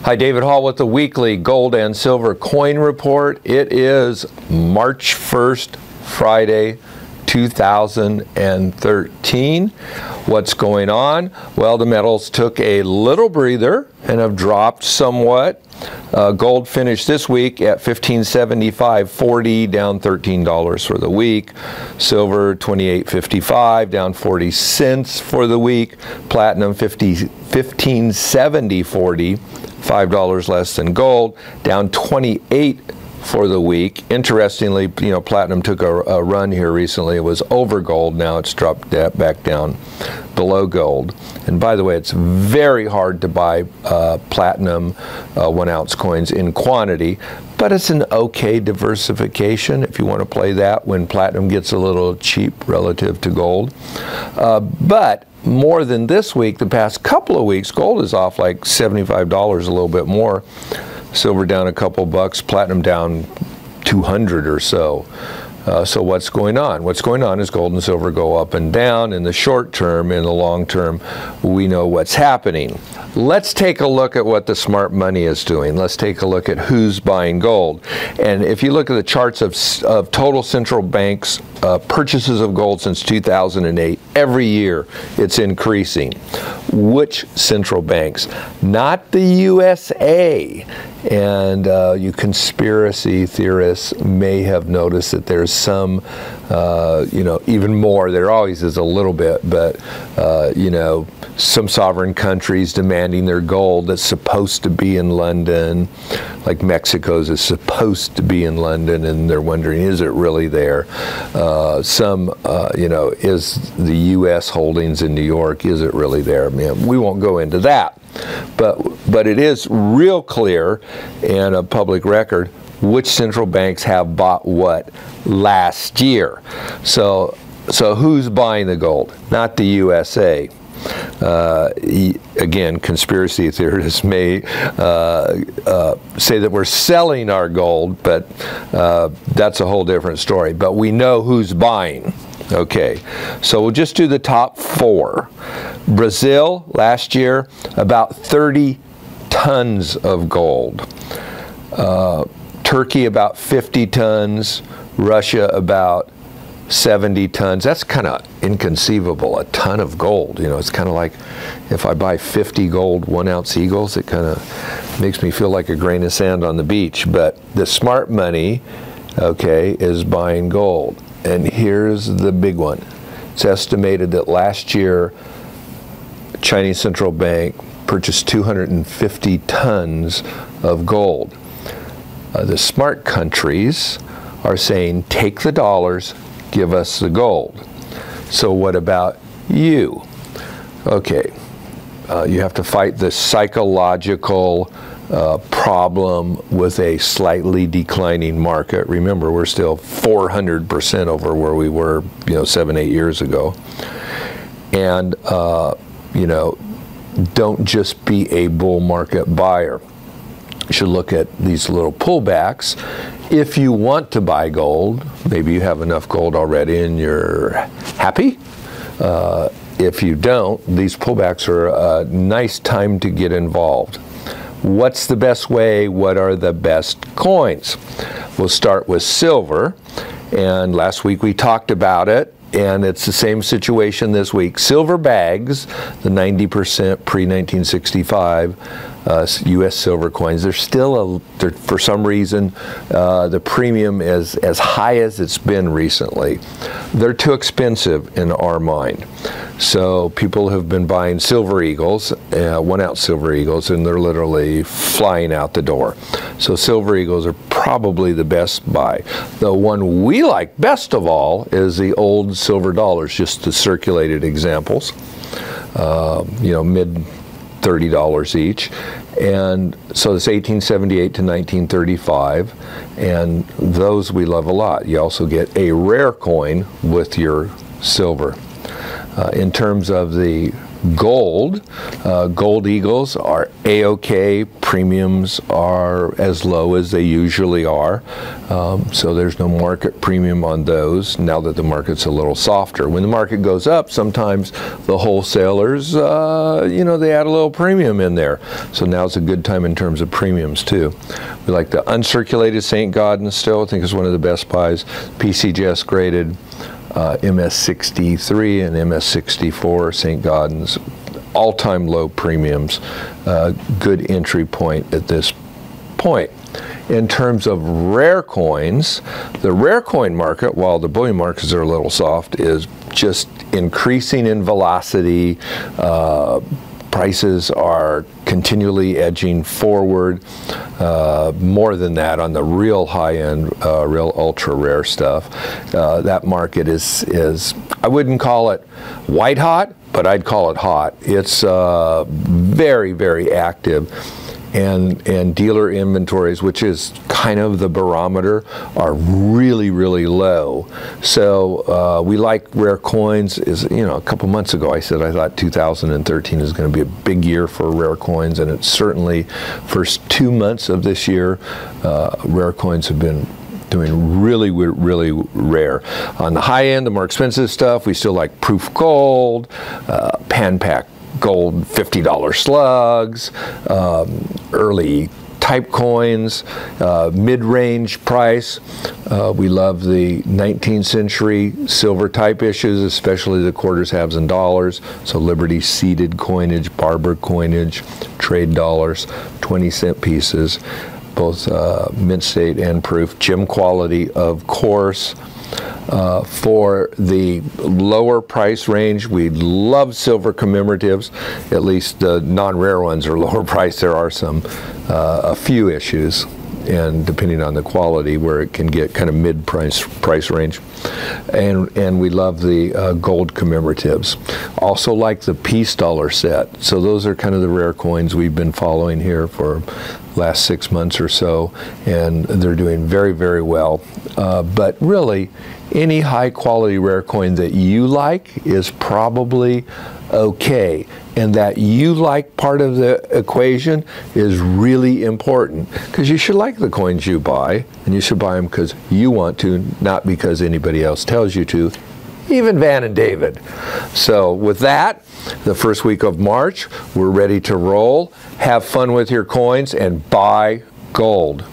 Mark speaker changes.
Speaker 1: Hi, David Hall with the weekly gold and silver coin report. It is March 1st, Friday, 2013. What's going on? Well, the metals took a little breather and have dropped somewhat. Gold finished this week at $1575.40, down $13 for the week. Silver $28.55, down 40 cents for the week. Platinum $1570.40, $5 less than gold, down 28 for the week. Interestingly, platinum took a run here recently. It was over gold. Now it's dropped back down below gold. And by the way, it's very hard to buy platinum 1 ounce coins in quantity, but it's an okay diversification if you want to play that when platinum gets a little cheap relative to gold. But more than this week, the past couple of weeks, gold is off like $75, a little bit more. Silver down a couple bucks, platinum down 200 or so. So what's going on? What's going on is gold and silver go up and down. In the short term, in the long term, we know what's happening. Let's take a look at what the smart money is doing. Let's take a look at who's buying gold. And if you look at the charts of total central banks' purchases of gold since 2008, every year it's increasing. Which central banks? Not the USA. And you conspiracy theorists may have noticed that there's some, even more. There always is a little bit, but, some sovereign countries demanding their gold that's supposed to be in London, like Mexico's is supposed to be in London, and they're wondering, is it really there? Is the U.S. holdings in New York, is it really there? I mean, we won't go into that. But it is real clear and a public record which central banks have bought what last year. So who's buying the gold? Not the USA. Again, conspiracy theorists may say that we're selling our gold, but that's a whole different story. But we know who's buying. Okay, so we'll just do the top four. Brazil, last year, about 30 tons of gold. Turkey, about 50 tons. Russia, about 70 tons. That's kind of inconceivable, a ton of gold. It's kind of like if I buy 50 gold 1 ounce eagles, it kind of makes me feel like a grain of sand on the beach. But the smart money, okay, is buying gold. And here's the big one. It's estimated that last year, Chinese Central Bank purchased 250 tons of gold. The smart countries are saying, take the dollars, give us the gold. So what about you? Okay, you have to fight the psychological problem with a slightly declining market. Remember, we're still 400% over where we were, 7-8 years ago. And, don't just be a bull market buyer. You should look at these little pullbacks. If you want to buy gold, maybe you have enough gold already and you're happy. If you don't, these pullbacks are a nice time to get involved. What's the best way? What are the best coins? We'll start with silver. And last week we talked about it. And it's the same situation this week. Silver bags, the 90% pre-1965 U.S. silver coins, they're still, for some reason, the premium is as high as it's been recently. They're too expensive in our mind. So people have been buying silver eagles, 1 ounce silver eagles, and they're literally flying out the door. So silver eagles are probably the best buy. The one we like best of all is the old silver dollars, just the circulated examples, mid $30 each. And so it's 1878 to 1935, and those we love a lot. You also get a rare coin with your silver. In terms of the Gold. Gold Eagles are A-OK. Premiums are as low as they usually are. So there's no market premium on those now that the market's a little softer. When the market goes up, sometimes the wholesalers, they add a little premium in there. So now's a good time in terms of premiums too. We like the uncirculated St. Gaudens still. I think is one of the best buys. PCGS graded MS63 and MS64 St. Gaudens. All-time low premiums. Good entry point at this point. In terms of rare coins, the rare coin market, while the bullion markets are a little soft, is just increasing in velocity. Prices are continually edging forward. More than that on the real high-end, real ultra-rare stuff. That market is, I wouldn't call it white hot, but I'd call it hot. It's very, very active. And dealer inventories, which is kind of the barometer, are really, really low. So we like rare coins. A couple months ago I said I thought 2013 is going to be a big year for rare coins, and it's certainly first 2 months of this year, rare coins have been doing really, really rare. On the high end, the more expensive stuff, we still like proof gold, pan pack gold $50 slugs, early type coins, mid-range price. We love the 19th century silver type issues, especially the quarters, halves, and dollars. So Liberty seeded coinage, Barber coinage, trade dollars, 20-cent pieces, both mint state and proof. Gem quality, of course. For the lower price range, we love silver commemoratives. At least the non-rare ones are lower price. There are a few issues, and depending on the quality, where it can get kind of mid-price range. And we love the gold commemoratives. Also like the peace dollar set. So those are kind of the rare coins we've been following here for last 6 months or so, and they're doing very, very well. But really, any high quality rare coin that you like is probably okay, and that you like part of the equation is really important, because you should like the coins you buy, and you should buy them because you want to, not because anybody else tells you to, even Van and David. So with that, the first week of March, we're ready to roll. Have fun with your coins and buy gold.